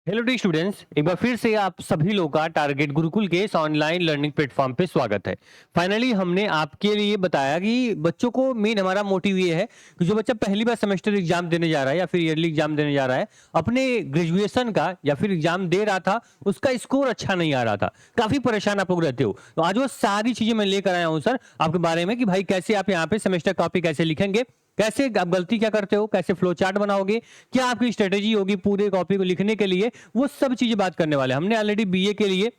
Hello D students, एक बार फिर से आप सभी लोगों का टारगेट गुरुकुल के इस ऑनलाइन लर्निंग प्लेटफॉर्म पे स्वागत है। फाइनली हमने आपके लिए बताया कि बच्चों को मेन हमारा मोटिव ये है कि जो बच्चा पहली बार सेमेस्टर एग्जाम देने जा रहा है या फिर ईयरली एग्जाम देने जा रहा है, अपने ग्रेजुएशन का या फिर एग्जाम दे रहा था, उसका स्कोर अच्छा नहीं आ रहा था, काफी परेशान आप लोग रहते हो। तो आज वो सारी चीजें मैं लेकर आया हूँ सर आपके बारे में कि भाई कैसे आप यहाँ पे सेमेस्टर कॉपी कैसे लिखेंगे, कैसे आप गलती क्या करते हो, कैसे फ्लो चार्ट बनाओगे, क्या आपकी स्ट्रेटेजी होगी पूरे कॉपी को लिखने के लिए, वो सब चीजें बात करने वाले हैं। हमने ऑलरेडी बीए के लिए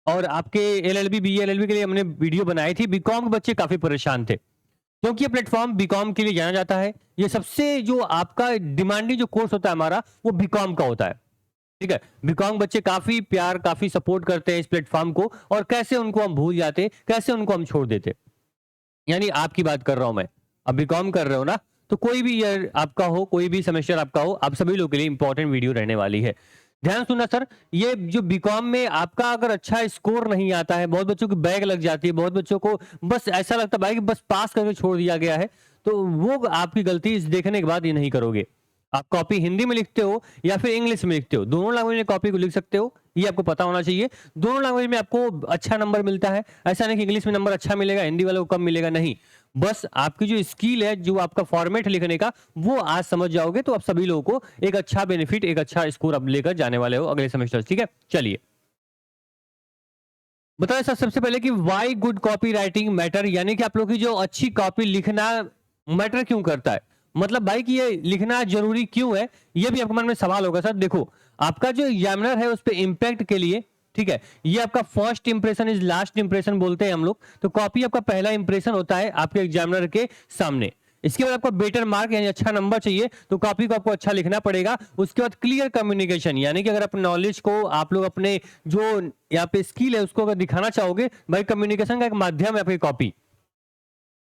और आपके एलएलबी बीए एलएलबी के लिए हमने वीडियो बनाई थी। बीकॉम के बच्चे काफी परेशान थे क्योंकि ये प्लेटफॉर्म बीकॉम के लिए जाना जाता है। ये सबसे जो आपका डिमांडिंग जो कोर्स होता है हमारा, वो बीकॉम का होता है। ठीक है, बीकॉम बच्चे काफी प्यार काफी सपोर्ट करते हैं इस प्लेटफॉर्म को, और कैसे उनको हम भूल जाते, कैसे उनको हम छोड़ देते। यानी आपकी बात कर रहा हूं मैं, अब बीकॉम कर रहे हो ना, तो कोई भी ईयर आपका हो, कोई भी सेमेस्टर आपका हो, आप सभी लोगों के लिए इंपॉर्टेंट वीडियो रहने वाली है। ध्यान सुनना सर, ये जो बीकॉम में आपका अगर अच्छा स्कोर नहीं आता है, बहुत बच्चों की बैग लग जाती है, बहुत बच्चों को बस ऐसा लगता है भाई कि बस पास करके छोड़ दिया गया है, तो वो आपकी गलती इस देखने के बाद ये नहीं करोगे। आप कॉपी हिंदी में लिखते हो या फिर इंग्लिश में लिखते हो, दोनों लैंग्वेज में कॉपी को लिख सकते हो, ये आपको पता होना चाहिए। दोनों लैंग्वेज में आपको अच्छा नंबर मिलता है, ऐसा नहीं कि इंग्लिश में नंबर अच्छा मिलेगा हिंदी वालों को कम मिलेगा, नहीं। बस आपकी जो स्किल है, जो आपका फॉर्मेट लिखने का, वो आज समझ जाओगे तो आप सभी लोगों को एक अच्छा बेनिफिट, एक अच्छा स्कोर आप लेकर जाने वाले हो अगले सेमेस्टर। ठीक है, चलिए बताएं सर सबसे पहले कि why good copy writing matter, यानी कि आप लोग की जो अच्छी कॉपी लिखना मैटर क्यों करता है, मतलब भाई कि ये लिखना जरूरी क्यों है। ये भी आपके मन में सवाल होगा सर। देखो, आपका जो एग्जामिनर है उस पर इम्पैक्ट के लिए, ठीक है, ये आपका first impression is last impression बोलते हैं हम लोग, तो कॉपी आपका पहला इंप्रेशन होता है आपके एग्जामिनर के सामने। इसके बाद आपको बेटर मार्क यानी अच्छा नंबर चाहिए, तो कॉपी को आपको अच्छा लिखना पड़ेगा। उसके बाद क्लियर कम्युनिकेशन, यानी कि अगर अपने नॉलेज को आप लोग अपने जो यहाँ पे स्किल है उसको अगर दिखाना चाहोगे, भाई कम्युनिकेशन का एक माध्यम है आपकी कॉपी।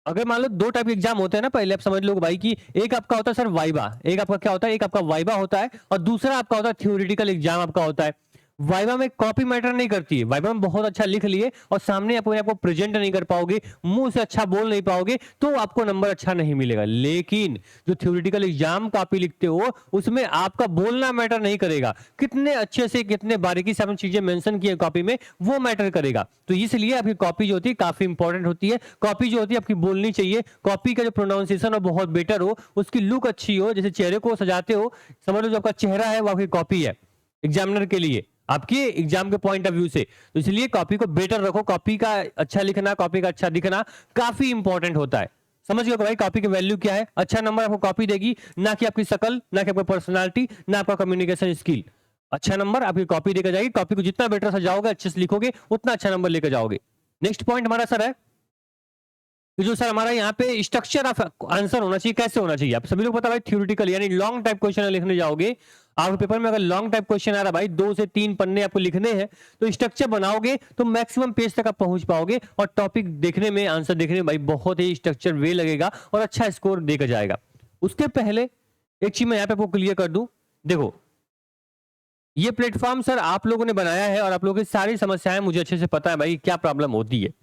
अगर मान लो दो टाइप के एग्जाम होते हैं ना, पहले आप समझ लो भाई कि एक आपका होता है सर वाइवा, एक आपका क्या होता है, एक आपका वाइवा होता है, और दूसरा आपका होता है थ्योरेटिकल एग्जाम आपका होता है। वाइवा में कॉपी मैटर नहीं करती है, वाइवा में बहुत अच्छा लिख लिए और सामने अपने आपको प्रेजेंट नहीं कर पाओगे, मुंह से अच्छा बोल नहीं पाओगे, तो आपको नंबर अच्छा नहीं मिलेगा। लेकिन जो थ्योरेटिकल एग्जाम कॉपी लिखते हो, उसमें आपका बोलना मैटर नहीं करेगा, कितने अच्छे से कितने बारीकी से आपने चीजें मेंशन की है कॉपी में, वो मैटर करेगा। तो इसलिए आपकी कॉपी जो होती है काफी इंपॉर्टेंट होती है। कॉपी जो होती है आपकी बोलनी चाहिए, कॉपी का जो प्रोनाउंसिएशन हो बहुत बेटर हो, उसकी लुक अच्छी हो, जैसे चेहरे को सजाते हो, समझ लो जो आपका चेहरा है वो आपकी कॉपी है एग्जामिनर के लिए, आपके एग्जाम के पॉइंट ऑफ व्यू से। तो इसलिए कॉपी को बेटर रखो, कॉपी का अच्छा लिखना, कॉपी का अच्छा दिखना काफी इंपॉर्टेंट होता है। समझ गए भाई कॉपी की वैल्यू क्या है। अच्छा नंबर आपको कॉपी देगी, ना कि आपकी शकल, ना कि आपकी पर्सनालिटी, ना आपका कम्युनिकेशन स्किल। अच्छा नंबर आपकी कॉपी देकर जाएगी, कॉपी को जितना बेटर सजाओगे, अच्छे से लिखोगे, उतना अच्छा नंबर लेकर जाओगे। नेक्स्ट पॉइंट हमारा सर है कि जो सर हमारा यहाँ पे स्ट्रक्चर ऑफ आंसर होना चाहिए, कैसे होना चाहिए। आप सभी लोग पता भाई थ्योरेटिकल यानी लॉन्ग टाइप क्वेश्चन लिखने जाओगे, आप पेपर में अगर लॉन्ग टाइप क्वेश्चन आ रहा है भाई, 2 से 3 पन्ने आपको लिखने हैं, तो स्ट्रक्चर बनाओगे तो मैक्सिमम पेज तक आप पहुंच पाओगे, और टॉपिक देखने में, आंसर देखने में भाई बहुत ही स्ट्रक्चर वे लगेगा और अच्छा स्कोर देकर जाएगा। उसके पहले एक चीज मैं यहाँ पे आपको क्लियर कर दूं, देखो ये प्लेटफॉर्म सर आप लोगों ने बनाया है, और आप लोगों की सारी समस्याएं मुझे अच्छे से पता है भाई क्या प्रॉब्लम होती है,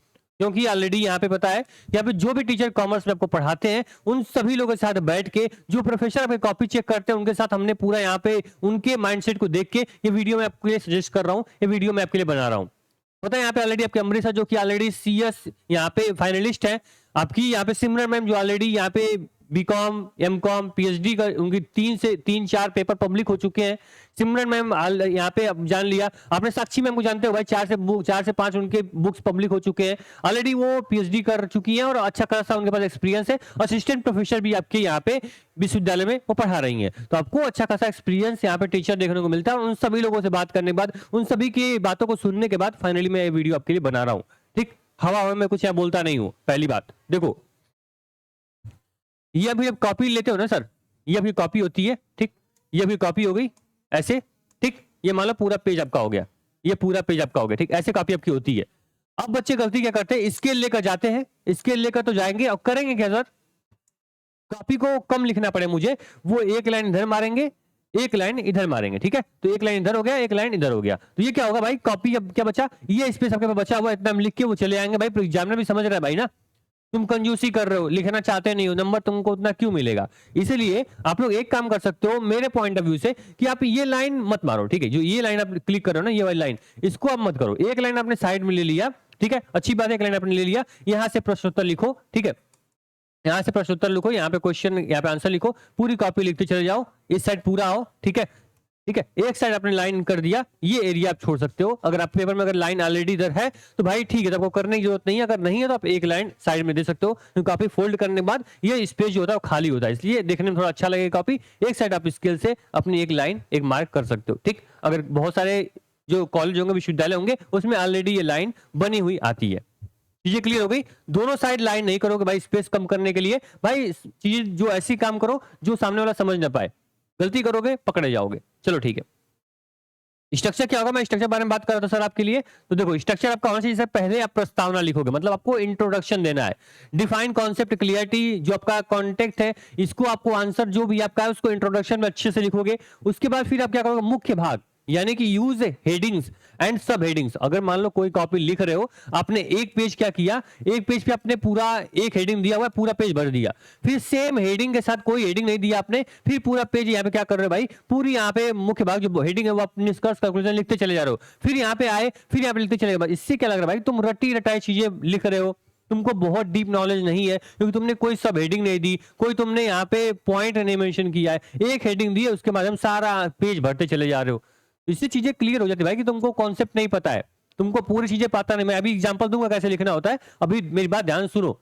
क्योंकि ऑलरेडी यहाँ पे पता है, यहाँ पे जो भी टीचर कॉमर्स में आपको पढ़ाते हैं, उन सभी लोगों के साथ बैठ के, जो प्रोफेसर आपकी कॉपी चेक करते हैं उनके साथ हमने पूरा यहाँ पे उनके माइंडसेट को देख के ये वीडियो मैं आपके लिए सजेस्ट कर रहा हूँ, ये वीडियो मैं आपके लिए बना रहा हूँ। पता है यहाँ पे ऑलरेडी आपके अमृत सर जो कि ऑलरेडी सीएस यहाँ पे फाइनलिस्ट है, आपकी यहाँ पे सिमरन मैम जो ऑलरेडी यहाँ पे बीकॉम एमकॉम पीएचडी का उनकी 3 से 4 पेपर पब्लिक हो चुके हैं। सिमरन मैम यहाँ पे अब जान लिया आपने, साक्षी मैम को जानते हो भाई, 4 से 5 उनके बुक्स पब्लिक हो चुके हैं ऑलरेडी, वो पीएचडी कर चुकी हैं और अच्छा खासा उनके पास एक्सपीरियंस है, असिस्टेंट प्रोफेसर भी आपके यहाँ पे विश्वविद्यालय में वो पढ़ा रही हैं, तो आपको अच्छा खासा एक्सपीरियंस यहाँ पे टीचर देखने को मिलता है। और उन सभी लोगों से बात करने के बाद, उन सभी की बातों को सुनने के बाद फाइनली मैं ये वीडियो आपके लिए बना रहा हूँ। ठीक, हवा हवा में कुछ यहाँ बोलता नहीं हूँ। पहली बात देखो, ये अभी आप कॉपी लेते हो ना सर, ये अभी कॉपी होती है, ठीक, ये अभी कॉपी हो गई ऐसे, ठीक, ये मान लो पूरा पेज आपका हो गया, ये पूरा पेज आपका हो गया, ठीक, ऐसे कॉपी आपकी होती है। अब बच्चे गलती क्या करते हैं, स्केल लेकर जाते हैं, स्केल लेकर तो जाएंगे और करेंगे क्या सर, कॉपी को कम लिखना पड़े मुझे, वो एक लाइन इधर मारेंगे, एक लाइन इधर मारेंगे, ठीक है, तो एक लाइन इधर हो गया, एक लाइन इधर हो गया, तो ये क्या होगा भाई, कॉपी अब क्या बचा, ये स्पेस आपके पास बचा हुआ, इतना लिख के वो चले आएंगे भाई, एग्जामिनर भी समझ रहा है भाई ना। तुम कंजूसी कर रहे हो, लिखना चाहते नहीं हो, नंबर तुमको उतना क्यों मिलेगा? इसीलिए आप लोग एक काम कर सकते हो मेरे पॉइंट ऑफ व्यू से कि आप ये लाइन मत मारो, ठीक है? जो ये लाइन आप क्लिक कर रहे हो ना, ये वाली लाइन, इसको आप मत करो। एक लाइन आपने साइड में ले लिया, ठीक है? अच्छी बात है, एक लाइन आपने ले लिया, यहां से प्रश्नोत्तर लिखो, ठीक है? यहाँ से प्रश्नोत्तर लिखो, यहाँ पे क्वेश्चन, यहाँ पे आंसर लिखो, पूरी कॉपी लिखते चले जाओ, इस साइड पूरा आओ, ठीक है? ठीक है, एक साइड आपने लाइन कर दिया, ये एरिया आप छोड़ सकते हो। अगर आप पेपर में अगर लाइन ऑलरेडी इधर है तो भाई ठीक है, तो आपको करने की जरूरत नहीं है। अगर नहीं है तो आप एक लाइन साइड में दे सकते हो, क्योंकि कॉपी फोल्ड करने के बाद ये स्पेस जो होता है वो खाली होता है, इसलिए देखने में थोड़ा अच्छा लगेगा कॉपी। एक साइड आप स्केल से अपनी एक लाइन एक मार्क कर सकते हो, ठीक? अगर बहुत सारे जो कॉलेज होंगे, विश्वविद्यालय होंगे, उसमें ऑलरेडी ये लाइन बनी हुई आती है। चीजें क्लियर हो गई? दोनों साइड लाइन नहीं करोगे भाई स्पेस कम करने के लिए। भाई चीज जो ऐसी काम करो जो सामने वाला समझ ना पाए, गलती करोगे पकड़े जाओगे। चलो ठीक है, स्ट्रक्चर क्या होगा, मैं स्ट्रक्चर बारे में बात कर रहा था सर आपके लिए। तो देखो स्ट्रक्चर आपका होना चाहिए, पहले आप प्रस्तावना लिखोगे, मतलब आपको इंट्रोडक्शन देना है, डिफाइन कॉन्सेप्ट क्लियरिटी, जो आपका कॉन्टेक्ट है, इसको आपको आंसर जो भी आपका है उसको इंट्रोडक्शन में अच्छे से लिखोगे। उसके बाद फिर आप क्या करोगे, मुख्य भाग, यानी कि यूज हेडिंग्स एंड सब हेडिंग्स। अगर मान लो कोई कॉपी लिख रहे हो, आपने एक पेज क्या किया, एक पेज पे आपने पूरा एक हेडिंग दिया हुआ है, पूरा पेज भर दिया, फिर सेम हेडिंग के साथ कोई हेडिंग नहीं दिया आपने, फिर पूरा पेज यहाँ पे क्या कर रहे हो भाई, पूरी यहाँ पे मुख्य भाग जो हेडिंग है वो आप निष्कर्ष कंक्लूजन लिखते चले जा रहे हो, फिर यहाँ पे आए, फिर यहाँ पे लिखते चले गए। इससे क्या लग रहा है भाई, तुम रटी रटाई चीजें लिख रहे हो, तुमको बहुत डीप नॉलेज नहीं है, क्योंकि तुमने कोई सब हेडिंग नहीं दी, कोई तुमने यहाँ पे पॉइंट नहीं मेंशन किया है, एक हेडिंग दी है उसके माध्यम सारा पेज भरते चले जा रहे हो। इससे चीजें क्लियर हो जाती है भाई कि तुमको कॉन्सेप्ट नहीं पता है, तुमको पूरी चीजें पता नहीं। मैं अभी एग्जांपल दूंगा कैसे लिखना होता है, अभी मेरी बात ध्यान सुनो।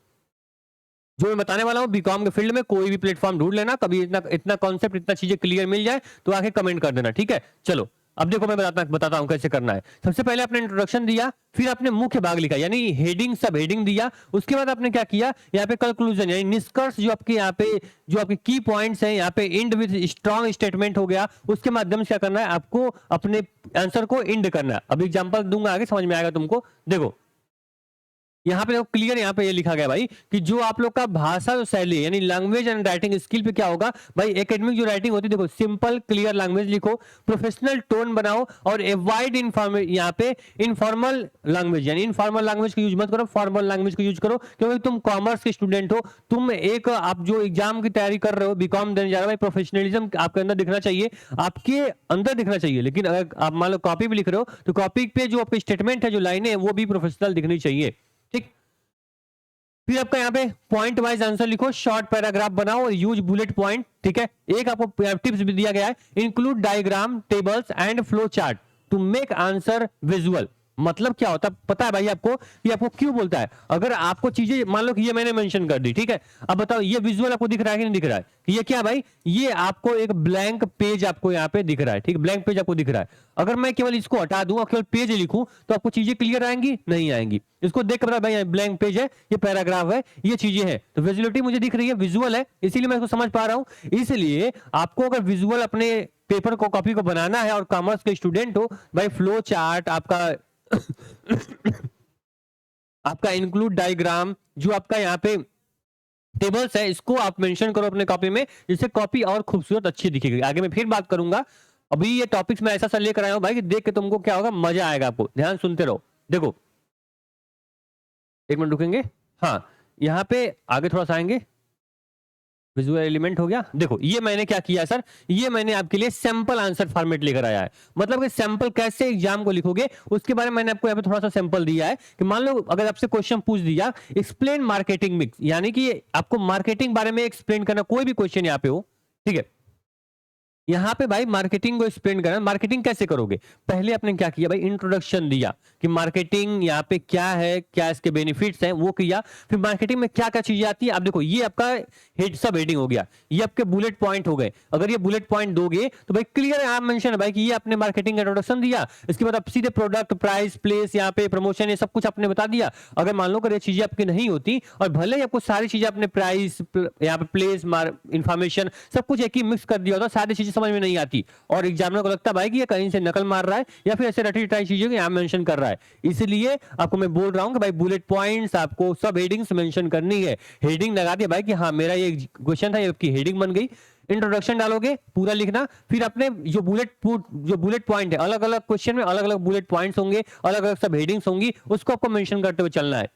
जो मैं बताने वाला हूँ, बीकॉम के फील्ड में कोई भी प्लेटफॉर्म ढूंढ लेना, कभी इतना इतना कॉन्सेप्ट इतना चीजें क्लियर मिल जाए तो आके कमेंट कर देना, ठीक है? चलो अब देखो मैं बताता हूं कैसे करना है। सबसे पहले आपने इंट्रोडक्शन दिया, फिर आपने मुख्य भाग लिखा, यानी हेडिंग सब हेडिंग दिया। उसके बाद आपने क्या किया, यहाँ पे कंक्लूजन यानी निष्कर्ष, जो आपके यहाँ पे जो आपके की पॉइंट्स हैं, यहाँ पे इंड विद स्ट्रॉन्ग स्टेटमेंट हो गया। उसके माध्यम से क्या करना है, आपको अपने आंसर को इंड करना है। अब एग्जांपल दूंगा, आगे समझ में आएगा तुमको। देखो यहाँ पे क्लियर, यहाँ पे ये लिखा गया भाई कि जो आप लोग का भाषा जो शैली यानी लैंग्वेज एंड राइटिंग स्किल पे क्या होगा भाई, एकेडमिक जो राइटिंग होती है, देखो सिंपल क्लियर लैंग्वेज लिखो, प्रोफेशनल टोन बनाओ, और एवॉइड यहाँ पे इनफॉर्मल लैंग्वेज, यानी इनफॉर्मल लैंग्वेज का यूज मत करो, फॉर्मल लैंग्वेज का यूज करो, क्योंकि तुम कॉमर्स के स्टूडेंट हो, तुम एक आप जो एग्जाम की तैयारी कर रहे हो, बीकॉम देने जा रहे हो भाई, प्रोफेशनलिज्म आपके अंदर दिखना चाहिए, आपके अंदर दिखना चाहिए। लेकिन अगर आप मान लो कॉपी भी लिख रहे हो तो कॉपी पे जो आपकी स्टेटमेंट है, जो लाइनें है, वो भी प्रोफेशनल दिखनी चाहिए, ठीक? फिर आपका यहाँ पे पॉइंट वाइज आंसर लिखो, शॉर्ट पैराग्राफ बनाओ और यूज बुलेट पॉइंट, ठीक है? एक आपको टिप्स भी दिया गया है, include diagram, tables and flow chart to make answer visual. मतलब क्या होता है पता है भाई आपको, कि आपको क्यों बोलता है? अगर आपको चीजें मान लो कि ये मैंने मेंशन कर दी, ठीक है? अब बताओ ये विजुअल आपको दिख रहा है कि नहीं दिख रहा है? कि ये क्या है भाई, ये आपको एक ब्लैंक पेज आपको यहाँ पे दिख रहा है, ठीक? ब्लैंक पेज आपको दिख रहा है। अगर मैं केवल इसको हटा दूं और केवल पेज लिखूं तो आपको चीजें क्लियर आएंगी? नहीं आएंगी। इसको देख कर पता भाई ब्लैंक पेज है, ये पैराग्राफ है, ये चीजें हैं, तो विजुअलिटी मुझे दिख रही है, विजुअल है, इसीलिए मैं इसको समझ पा रहा हूं। इसलिए आपको अगर विजुअल अपने पेपर को कॉपी को बनाना है और कॉमर्स के स्टूडेंट हो भाई, फ्लो चार्ट आपका आपका इंक्लूड डायग्राम, जो आपका यहाँ पे टेबल्स है, इसको आप मेंशन करो अपने कॉपी में, जिससे कॉपी और खूबसूरत अच्छी दिखेगी। आगे मैं फिर बात करूंगा, अभी ये टॉपिक्स मैं ऐसा सा लेकर आया हूं भाई कि देख के तुमको क्या होगा, मजा आएगा आपको। ध्यान सुनते रहो। देखो एक मिनट रुकेंगे, हाँ यहाँ पे आगे थोड़ा सा आएंगे, विजुअल एलिमेंट हो गया। देखो ये मैंने क्या किया सर, ये मैंने आपके लिए सैंपल आंसर फॉर्मेट लेकर आया है। मतलब कि सैंपल कैसे एग्जाम को लिखोगे उसके बारे में मैंने आपको यहाँ पे थोड़ा सा सैंपल दिया है, कि मान लो अगर आपसे क्वेश्चन पूछ दिया, एक्सप्लेन मार्केटिंग मिक्स, यानी कि आपको मार्केटिंग बारे में एक्सप्लेन करना, कोई भी क्वेश्चन यहाँ पे हो, ठीक है? यहां पे भाई मार्केटिंग को एक्सप्लेन करना, मार्केटिंग कैसे करोगे? पहले आपने क्या किया भाई, इंट्रोडक्शन दिया कि मार्केटिंग यहाँ पे क्या है, क्या इसके बेनिफिट्स हैं, वो किया। फिर मार्केटिंग में क्या क्या चीजें आती है, अब देखो ये आपका हेड सब हेडिंग हो गया, ये आपके बुलेट पॉइंट हो गए। अगर ये बुलेट पॉइंट दोगे तो भाई क्लियर है, आप मेंशन है भाई कि ये आपने मार्केटिंग का इंट्रोडक्शन दिया, इसके बाद आप सीधे प्रोडक्ट, प्राइस, प्लेस, यहाँ पे प्रमोशन, ये सब कुछ आपने बता दिया। अगर मान लो अगर ये चीजें आपकी नहीं होती और भले ही आपको सारी चीजें अपने प्राइस, यहाँ पे प्लेस, इंफॉर्मेशन सब कुछ एक ही मिक्स कर दिया होता, सारी चीजें समझ में नहीं आती और एग्जामिनर को लगता है भाई कि ये कहीं से नकल मार रहा है या फिर ऐसे रटी रटाई चीजों को यहाँ मेंशन कर रहा है। इसलिए आपको मैं बोल रहा हूं कि भाई बुलेट पॉइंट्स आपको सब हेडिंग्स मेंशन करनी है। हेडिंग लगा दिया भाई कि हाँ मेरा ये क्वेश्चन था, ये आपकी हेडिंग बन गई। इंट्रोडक्शन डालोगे पूरा लिखना, फिर अपने जो बुलेट पॉइंट है, अलग अलग क्वेश्चन में अलग अलग बुलेट पॉइंट्स होंगे, अलग अलग सब हेडिंग्स होंगी, उसको आपको मेंशन करते हुए चलना है।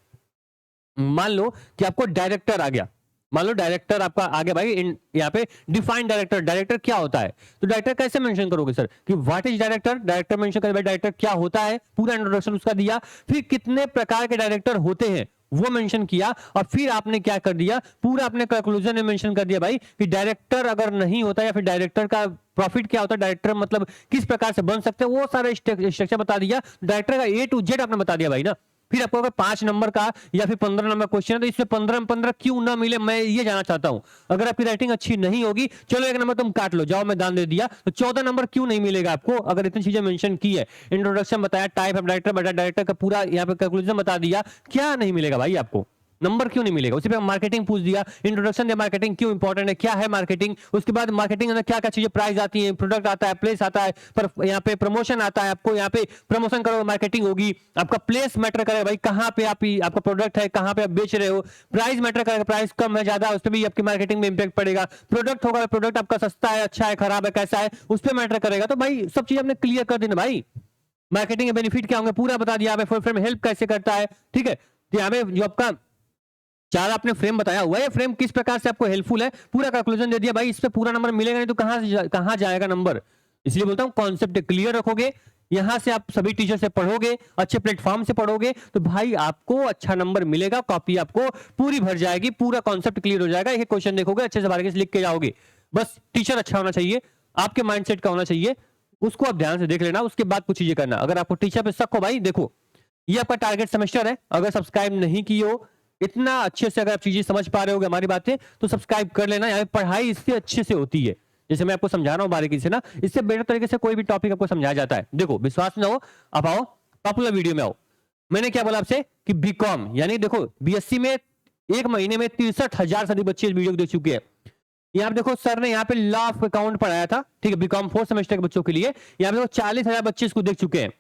मान लो कि आपको डायरेक्टर आ गया, मान लो डायरेक्टर आपका आ गया भाई, यहाँ पे डिफाइन डायरेक्टर, डायरेक्टर क्या होता है, तो डायरेक्टर कैसे मेंशन करोगे सर कि what is director, director mention करें भाई, डायरेक्टर क्या होता है, पूरा इंट्रोडक्शन उसका दिया, फिर कितने प्रकार के डायरेक्टर होते हैं वो मेंशन किया, और फिर आपने क्या कर दिया, पूरा अपने कंक्लूजन में मेंशन कर दिया भाई कि डायरेक्टर अगर नहीं होता या फिर डायरेक्टर का प्रॉफिट क्या होता है, डायरेक्टर मतलब किस प्रकार से बन सकते हैं, वो सारा स्ट्रक्चर बता दिया, डायरेक्टर का ए टू जेड आपने बता दिया भाई ना। फिर आपको अगर 5 नंबर का या फिर 15 नंबर क्वेश्चन है तो इसमें 15 में 15 क्यों ना मिले, मैं ये जानना चाहता हूं। अगर आपकी राइटिंग अच्छी नहीं होगी, चलो 1 नंबर तुम काट लो, जाओ मैं दान दे दिया, तो 14 नंबर क्यों नहीं मिलेगा आपको, अगर इतनी चीजें मेंशन की है, इंट्रोडक्शन बताया, टाइप ऑफ डायरेक्टर बताया, डायरेक्टर का पूरा यहाँ पे कंक्लूजन बता दिया, क्या नहीं मिलेगा भाई आपको, नंबर क्यों नहीं मिलेगा। उसी पे मार्केटिंग पूछ दिया, इंट्रोडक्शन दिया, मार्केटिंग क्यों इंपॉर्टेंट है, क्या है मार्केटिंग, उसके बाद मार्केटिंग अंदर क्या क्या चीजें प्राइस आती है, प्रोडक्ट आता है, प्लेस आता है, पर यहाँ पे प्रमोशन आता है, आपको यहाँ पे प्रमोशन करोगे मार्केटिंग होगी, आपका प्लेस मैटर करेगा भाई, कहाँ पे आप आपका प्रोडक्ट है, कहाँ पे आप बेच रहे हो, प्राइस मैटर करेगा, प्राइस कम है ज्यादा, उस पर भी आपकी मार्केटिंग में इंपैक्ट पड़ेगा, प्रोडक्ट होगा, प्रोडक्ट आपका सस्ता है, अच्छा है, खराब है, कैसा है, उस पर मैटर करेगा। तो भाई सब चीज आपने क्लियर कर दी ना भाई, मार्केटिंग के बेनिफिट क्या होंगे पूरा बता दिया, फुल फ्रेम हेल्प कैसे करता है, ठीक है, तो यहाँ पे जो आपका चार आपने फ्रेम बताया हुआ है, फ्रेम किस प्रकार से आपको हेल्पफुल है, पूरा कंक्लूजन दे दिया भाई, इस पे पूरा नंबर मिलेगा नहीं तो कहां जाएगा नंबर। इसलिए बोलता हूं कॉन्सेप्ट क्लियर रखोगे, यहां से आप सभी टीचर से पढ़ोगे, अच्छे प्लेटफॉर्म से पढ़ोगे, तो भाई आपको अच्छा नंबर मिलेगा, कॉपी आपको पूरी भर जाएगी, पूरा कॉन्सेप्ट क्लियर हो जाएगा, एक क्वेश्चन देखोगे अच्छे से बारीकी से लिख के जाओगे। बस टीचर अच्छा होना चाहिए, आपके माइंडसेट का होना चाहिए, उसको आप ध्यान से देख लेना, उसके बाद कुछ चीजें करना। अगर आपको टीचर पे शक हो भाई, देखो ये आपका टारगेट सेमेस्टर है, अगर सब्सक्राइब नहीं किए हो, इतना अच्छे से अगर आप चीजें समझ पा रहे हो हमारी बातें, तो सब्सक्राइब कर लेना, यहाँ पढ़ाई इससे अच्छे से होती है, जैसे मैं आपको समझा रहा हूँ बारीकी से ना, इससे बेहतर तरीके से कोई भी टॉपिक आपको समझाया जाता है। देखो विश्वास ना हो, आप आओ पॉपुलर वीडियो में आओ, मैंने क्या बोला आपसे कि बीकॉम यानी देखो बीएससी में 1 महीने में 63,000 से अधिक बच्चे इस वीडियो को देख चुके हैं। यहाँ पे देखो सर ने यहाँ पे लॉ ऑफ अकाउंट पढ़ाया था, ठीक है, बीकॉम 4th सेमेस्टर के बच्चों के लिए, यहाँ पे देखो 40,000 बच्चे इसको देख चुके हैं।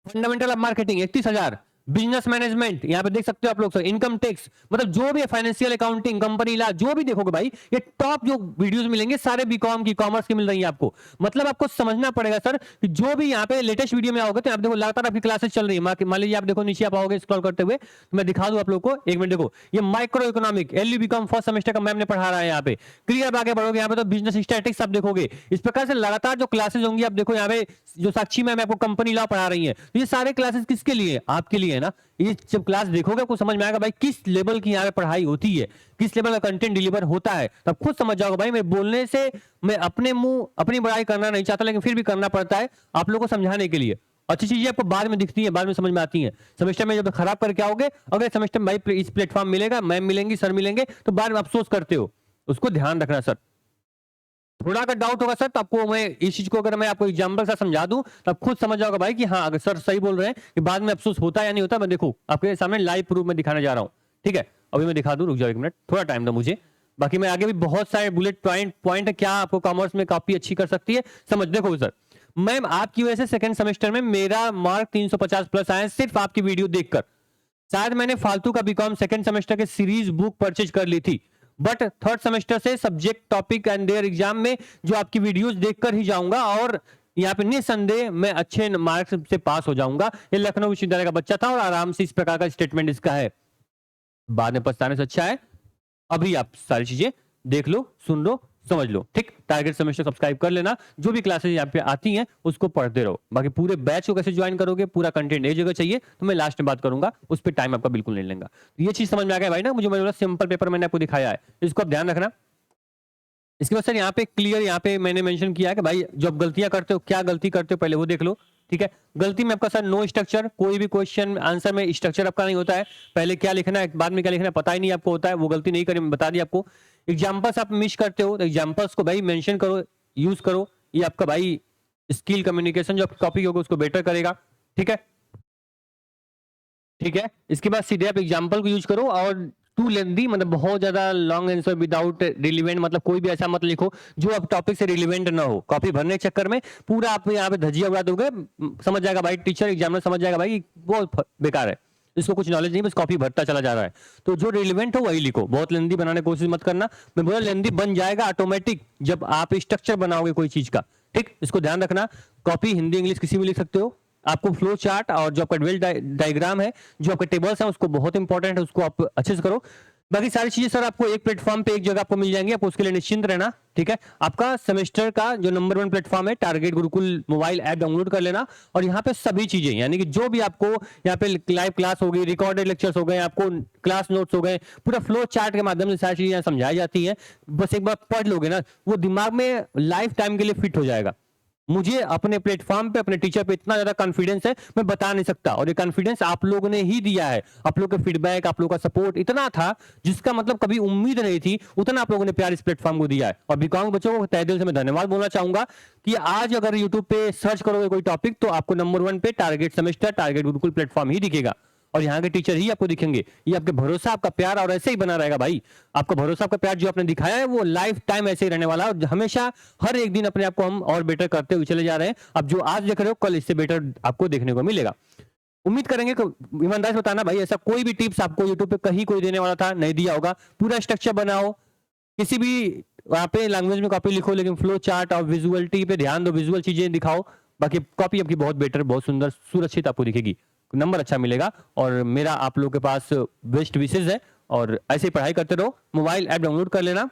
Fundamental of marketing 31,000, business management यहाँ पे देख सकते हो आप लोग, इनकम टैक्स, मतलब जो भी है, फाइनेंशियल अकाउंटिंग, कंपनी लॉ, जो भी देखोगे भाई, ये टॉप जो वीडियोस मिलेंगे सारे बीकॉम की, कॉमर्स की मिल रही है आपको। मतलब आपको समझना पड़ेगा सर कि जो भी यहाँ पे लेटेस्ट वीडियो में आओगे तो आप देखो लगातार आपकी क्लासेस चल रही है, मान लीजिए आप देखो नीचे आप आओगे स्क्रॉल करते हुए, तो मैं दिखा दूं आप लोग को, 1 मिनट देखो, ये micro economic LU BCom 1st semester का मैम ने पढ़ा रहा है, यहाँ पे क्लियर आगे बढ़ोगे, यहाँ पे तो बिजनेस स्टैटिस्टिक्स आप देखोगे, इस प्रकार से लगातार जो क्लासेस होंगी आप देखो, यहाँ पे जो साक्षी मैम आपको कंपनी लॉ पढ़ा रही है, तो ये सारे क्लासेस किसके लिए, आपके लिए है ना। ये जब क्लास देखोगे आपको समझ में आएगा भाई किस लेवल की यहाँ पे पढ़ाई होती है, किस लेवल का कंटेंट डिलीवर होता है, तब खुद समझ जाओगे भाई। मैं बोलने से मैं अपने मुंह अपनी बड़ाई करना नहीं चाहता, लेकिन फिर भी करना पड़ता है आप लोगों को समझाने के लिए। अच्छी चीजें आपको बाद में दिखती है, बाद में समझ में आती है, सेमेस्टर में जब खराब करके आओगे, अगले सेमेस्टर में भाई इस प्लेटफॉर्म मिलेगा, मैम मिलेंगी, सर मिलेंगे, तो बाद में अफसोस करते हो, उसको ध्यान रखना सर। थोड़ा अगर डाउट होगा सर तो आपको मैं इस चीज को अगर मैं आपको एग्जांपल से समझा दूं तो आप खुद समझ जाओगे भाई कि हाँ अगर सर सही बोल रहे हैं कि बाद में अफसोस होता है या नहीं होता। मैं देखो आपके सामने लाइव प्रूफ में दिखाने जा रहा हूँ, ठीक है, अभी मैं दिखा दूं, रुक जाओ 1 मिनट, थोड़ा टाइम दो मुझे, बाकी मैं आगे भी बहुत सारे बुलेट पॉइंट है क्या आपको कॉमर्स में काफी अच्छी कर सकती है समझ। देखो सर मैम आपकी वजह से सेकंड सेमेस्टर में मेरा मार्क 350 प्लस आया सिर्फ आपकी वीडियो देखकर। शायद मैंने फालतू का बीकॉम सेकंड सेमेस्टर के सीरीज बुक परचेज कर ली थी, बट 3rd सेमेस्टर से subject topic and their exam में जो आपकी वीडियोस देखकर ही जाऊंगा और यहाँ पे निसंदेह मैं अच्छे मार्क्स से पास हो जाऊंगा। ये लखनऊ विश्वविद्यालय का बच्चा था और आराम से इस प्रकार का स्टेटमेंट इसका है, बाद में पछताने से अच्छा है अभी आप सारी चीजें देख लो, सुन लो, समझ लो, ठीक। टारगेट सेमेस्टर सब्सक्राइब कर लेना, जो भी क्लासेस यहाँ पे आती हैं उसको पढ़ते रहो। बाकी पूरे बैच को कैसे ज्वाइन करोगे, पूरा कंटेंट एक जगह चाहिए तो मैं लास्ट में बात करूंगा, उस पर टाइम आपका बिल्कुल नहीं लेगा। तो ये चीज समझ में आ गया भाई ना, मुझे बोला सिंपल पेपर मैंने आपको दिखाया है, इसको आप ध्यान रखना। इसके बाद सर यहाँ पे क्लियर यहाँ पे मैंने मेंशन किया है कि भाई जब गलतियां करते हो क्या गलती करते हो पहले वो देख लो, ठीक है। गलती में आपका सर नो स्ट्रक्चर, कोई भी क्वेश्चन आंसर में स्ट्रक्चर आपका नहीं होता है, पहले क्या लिखना है बाद में क्या लिखना है पता ही नहीं आपको होता है, वो गलती नहीं करें, बता दी आपको। एग्जाम्पल्स आप मिस करते हो तो एग्जाम्पल्स को भाई मेंशन करो, यूज करो, ये आपका भाई स्किल कम्युनिकेशन जो टॉपिक होगा उसको बेटर करेगा, ठीक है, ठीक है। इसके बाद सीधे आप एग्जाम्पल को यूज करो और टू लेंथी मतलब बहुत ज्यादा लॉन्ग आंसर विदाउट रिलेवेंट, मतलब कोई भी ऐसा मत लिखो जो आप टॉपिक से रिलेवेंट ना हो, कॉपी भरने के चक्कर में पूरा आप यहाँ पे धजिया उड़ा दोगे, समझ जाएगा भाई टीचर, एग्जामिनर समझ जाएगा भाई बहुत बेकार है, इसको कुछ नॉलेज नहीं, बस कॉपी भरता चला जा रहा है। तो जो रिलेवेंट हो वही लिखो, बहुत लेंदी बनाने की कोशिश मत करना। मैं बोला लेंदी बन जाएगा ऑटोमेटिक जब आप स्ट्रक्चर बनाओगे कोई चीज का, ठीक, इसको ध्यान रखना। कॉपी हिंदी इंग्लिश किसी भी लिख सकते हो, आपको फ्लो चार्ट और जो आपका ड्वेल डायग्राम है, जो आपके टेबल्स हैं उसको बहुत इंपॉर्टेंट है, उसको आप अच्छे से करो। बाकी सारी चीजें सर आपको एक प्लेटफॉर्म पे एक जगह आपको मिल जाएंगी, आप उसके लिए निश्चिंत रहना, ठीक है। आपका सेमेस्टर का जो नंबर 1 प्लेटफॉर्म है target Gurukul mobile app download कर लेना, और यहाँ पे सभी चीजें यानी कि जो भी आपको यहाँ पे लाइव क्लास हो गई, रिकॉर्डेड लेक्चर्स हो गए, आपको क्लास नोट्स हो गए, पूरा फ्लो चार्ट के माध्यम से सारी चीजें यहाँ समझाई जाती है। बस एक बार पढ़ लोगे ना, वो दिमाग में लाइफ टाइम के लिए फिट हो जाएगा। मुझे अपने प्लेटफॉर्म पे अपने टीचर पे इतना ज्यादा कॉन्फिडेंस है, मैं बता नहीं सकता, और ये कॉन्फिडेंस आप लोगों ने ही दिया है। आप लोगों का फीडबैक, आप लोगों का सपोर्ट इतना था जिसका मतलब कभी उम्मीद नहीं थी, उतना आप लोगों ने प्यार इस प्लेटफॉर्म को दिया है। और बीकॉम बच्चों को तहे दिल से मैं धन्यवाद बोलना चाहूंगा कि आज अगर यूट्यूब पे सर्च करोगे कोई टॉपिक तो आपको नंबर 1 पे target semester target Gurukul platform ही दिखेगा, और यहाँ के टीचर ही आपको दिखेंगे। ये आपके भरोसा, आपका प्यार और ऐसे ही बना रहेगा भाई। आपका भरोसा, आपका प्यार जो आपने दिखाया है वो लाइफ टाइम ऐसे ही रहने वाला है, और हमेशा हर एक दिन अपने आप को हम और बेटर करते हुए चले जा रहे हैं। अब जो आज देख रहे हो कल इससे बेटर आपको देखने को मिलेगा। उम्मीद करेंगे कि ईमानदारी से बताना भाई, ऐसा कोई भी टिप्स आपको यूट्यूब पे कहीं कोई देने वाला था नहीं दिया होगा। पूरा स्ट्रक्चर बनाओ, किसी भी वहां पे लैंग्वेज में कॉपी लिखो, लेकिन फ्लो चार्ट और विजुअलिटी पे ध्यान दो, विजुअल चीजें दिखाओ। बाकी कॉपी आपकी बहुत बेटर, बहुत सुंदर, सुरक्षित आपको दिखेगी, नंबर अच्छा मिलेगा। और मेरा आप लोगों के पास बेस्ट विशेष है, और ऐसे ही पढ़ाई करते रहो। मोबाइल ऐप डाउनलोड कर लेना,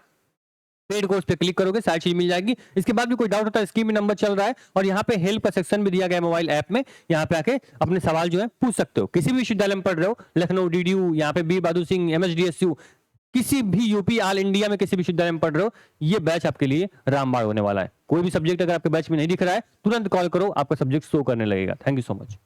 पेड कोर्स पे क्लिक करोगे सारी चीज मिल जाएगी। इसके बाद भी कोई डाउट होता है, स्क्रीन में नंबर चल रहा है, और यहाँ पे हेल्प का सेक्शन भी दिया गया है मोबाइल ऐप में। यहाँ पे आके अपने सवाल जो है पूछ सकते हो। किसी भी विश्वविद्यालय में पढ़ रहे हो, लखनऊ डीडीयू, यहाँ पे बी बहादुर सिंह, एमएसडीएसयू, किसी भी यूपी ऑल इंडिया में किसी भी विश्वविद्यालय में पढ़ रहे हो, ये बैच आपके लिए रामबाण होने वाला है। कोई भी सब्जेक्ट अगर आपके बैच में नहीं दिख रहा है, तुरंत कॉल करो, आपका सब्जेक्ट शो करने लगेगा। Thank you so much.